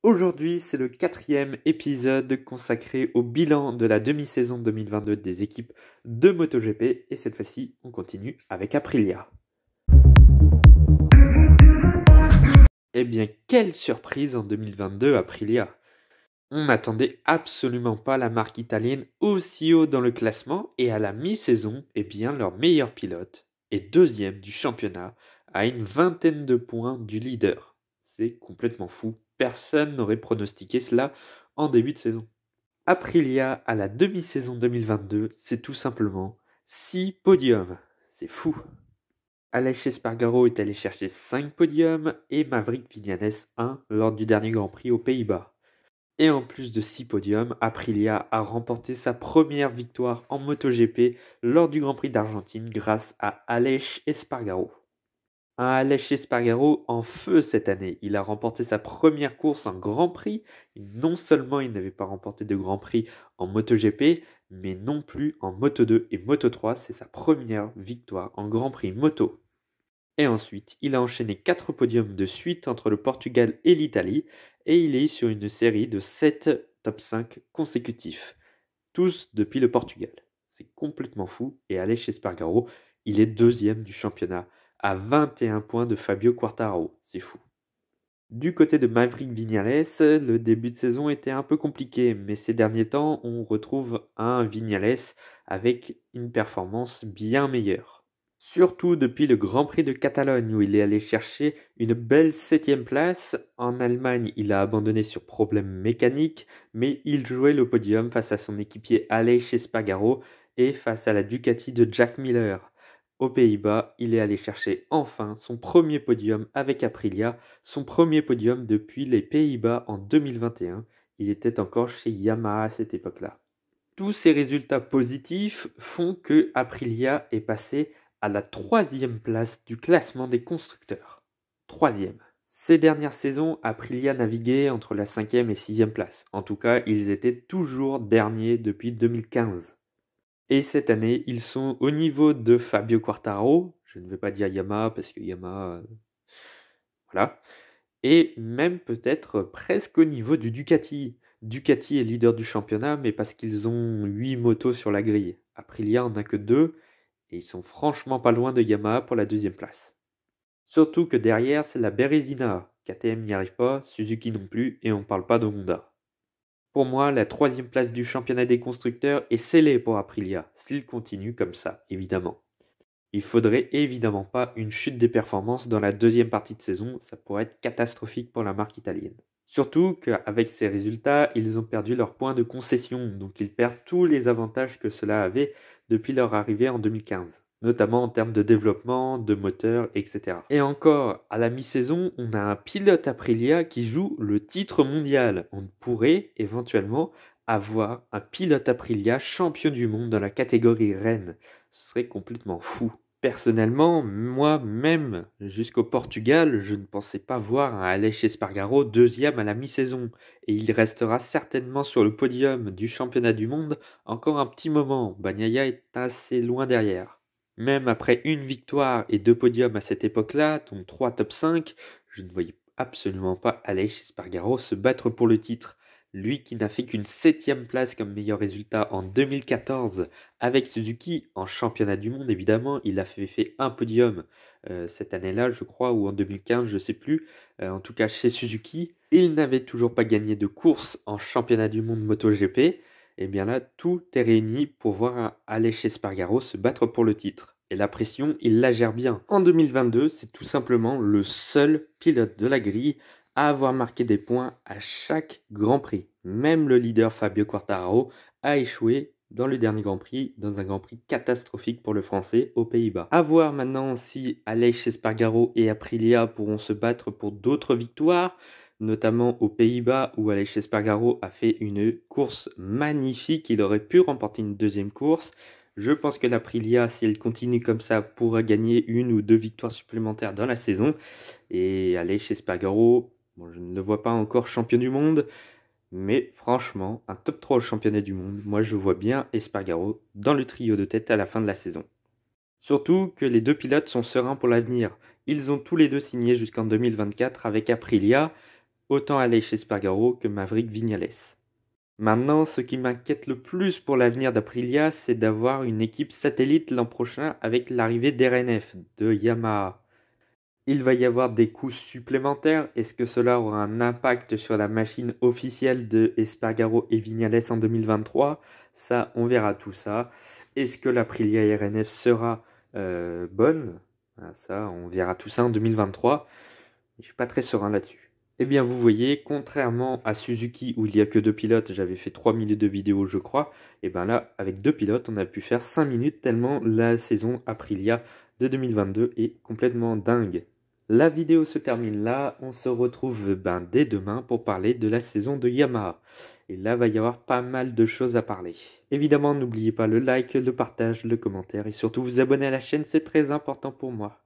Aujourd'hui, c'est le 4e épisode consacré au bilan de la demi-saison 2022 des équipes de MotoGP. Et cette fois-ci, on continue avec Aprilia. Eh bien, quelle surprise en 2022 Aprilia! On n'attendait absolument pas la marque italienne aussi haut dans le classement et à la mi-saison, eh bien, leur meilleur pilote est deuxième du championnat à une vingtaine de points du leader. C'est complètement fou. Personne n'aurait pronostiqué cela en début de saison. Aprilia à la demi-saison 2022, c'est tout simplement 6 podiums. C'est fou. Aleix Espargaro est allé chercher 5 podiums et Maverick Viñales 1 lors du dernier Grand Prix aux Pays-Bas. Et en plus de 6 podiums, Aprilia a remporté sa première victoire en MotoGP lors du Grand Prix d'Argentine grâce à Aleix Espargaro. Un Aleix Espargaro en feu cette année. Il a remporté sa première course en Grand Prix. Non seulement il n'avait pas remporté de Grand Prix en MotoGP, mais non plus en Moto2 et Moto3. C'est sa première victoire en Grand Prix Moto. Et ensuite, il a enchaîné 4 podiums de suite entre le Portugal et l'Italie, et il est sur une série de 7 top 5 consécutifs, tous depuis le Portugal. C'est complètement fou, et Aleix Espargaro, il est deuxième du championnat, à 21 points de Fabio Quartararo, c'est fou. Du côté de Maverick Viñales, le début de saison était un peu compliqué, mais ces derniers temps, on retrouve un Viñales avec une performance bien meilleure. Surtout depuis le Grand Prix de Catalogne où il est allé chercher une belle 7e place. En Allemagne, il a abandonné sur problème mécanique, mais il jouait le podium face à son équipier Aleix Espargaro et face à la Ducati de Jack Miller. Aux Pays-Bas, il est allé chercher enfin son premier podium avec Aprilia, son premier podium depuis les Pays-Bas en 2021. Il était encore chez Yamaha à cette époque-là. Tous ces résultats positifs font que Aprilia est passé à la 3e place du classement des constructeurs. 3e. Ces dernières saisons, Aprilia naviguait entre la 5e et 6e place. En tout cas, ils étaient toujours derniers depuis 2015. Et cette année, ils sont au niveau de Fabio Quartararo. Je ne vais pas dire Yamaha parce que Yamaha... voilà. Et même peut-être presque au niveau du Ducati. Ducati est leader du championnat, mais parce qu'ils ont 8 motos sur la grille. Aprilia en a que 2. Et ils sont franchement pas loin de Yamaha pour la 2e place. Surtout que derrière, c'est la Bérésina. KTM n'y arrive pas, Suzuki non plus, et on parle pas de Honda. Pour moi, la 3e place du championnat des constructeurs est scellée pour Aprilia, s'il continue comme ça, évidemment. Il faudrait évidemment pas une chute des performances dans la 2e partie de saison, ça pourrait être catastrophique pour la marque italienne. Surtout qu'avec ces résultats, ils ont perdu leurs points de concession, donc ils perdent tous les avantages que cela avait depuis leur arrivée en 2015, notamment en termes de développement, de moteur, etc. Et encore, à la mi-saison, on a un pilote Aprilia qui joue le titre mondial. On pourrait éventuellement avoir un pilote Aprilia champion du monde dans la catégorie Rennes. Ce serait complètement fou. Personnellement, moi-même, jusqu'au Portugal, je ne pensais pas voir un Aleix Espargaro 2e à la mi-saison. Et il restera certainement sur le podium du championnat du monde encore un petit moment. Bagnaia est assez loin derrière. Même après une victoire et 2 podiums à cette époque-là, dont 3 top 5, je ne voyais absolument pas Aleix Espargaro se battre pour le titre. Lui qui n'a fait qu'une 7e place comme meilleur résultat en 2014 avec Suzuki en championnat du monde, évidemment. Il a fait un podium cette année-là, je crois, ou en 2015, je ne sais plus. En tout cas, chez Suzuki. Il n'avait toujours pas gagné de course en championnat du monde MotoGP. Et bien là, tout est réuni pour voir Aleix Espargaro se battre pour le titre. Et la pression, il la gère bien. En 2022, c'est tout simplement le seul pilote de la grille à avoir marqué des points à chaque Grand Prix. Même le leader Fabio Quartararo a échoué dans le dernier Grand Prix, dans un Grand Prix catastrophique pour le Français aux Pays-Bas. À voir maintenant si Aleix Espargaro et Aprilia pourront se battre pour d'autres victoires, notamment aux Pays-Bas où Aleix Espargaro a fait une course magnifique. Il aurait pu remporter une 2e course. Je pense que l'Aprilia, si elle continue comme ça, pourra gagner 1 ou 2 victoires supplémentaires dans la saison. Et Aleix Espargaro, bon, je ne le vois pas encore champion du monde, mais franchement, un top 3 au championnat du monde, moi je vois bien Espargaro dans le trio de tête à la fin de la saison. Surtout que les 2 pilotes sont sereins pour l'avenir. Ils ont tous les 2 signé jusqu'en 2024 avec Aprilia. autant aller chez Espargaro que Maverick Viñales. Maintenant, ce qui m'inquiète le plus pour l'avenir d'Aprilia, c'est d'avoir une équipe satellite l'an prochain avec l'arrivée d'RNF, de Yamaha. Il va y avoir des coûts supplémentaires. Est-ce que cela aura un impact sur la machine officielle de Espargaro et Viñales en 2023? Ça, on verra tout ça. Est-ce que l'Aprilia RNF sera bonne? Ça, on verra tout ça en 2023. Je suis pas très serein là-dessus. Eh bien, vous voyez, contrairement à Suzuki où il n'y a que 2 pilotes, j'avais fait 3 minutes de vidéo, je crois. Et bien là, avec 2 pilotes, on a pu faire 5 minutes tellement la saison Aprilia de 2022 est complètement dingue. La vidéo se termine là, on se retrouve dès demain pour parler de la saison de Yamaha. Et là, va y avoir pas mal de choses à parler. Évidemment, n'oubliez pas le like, le partage, le commentaire et surtout vous abonner à la chaîne, c'est très important pour moi.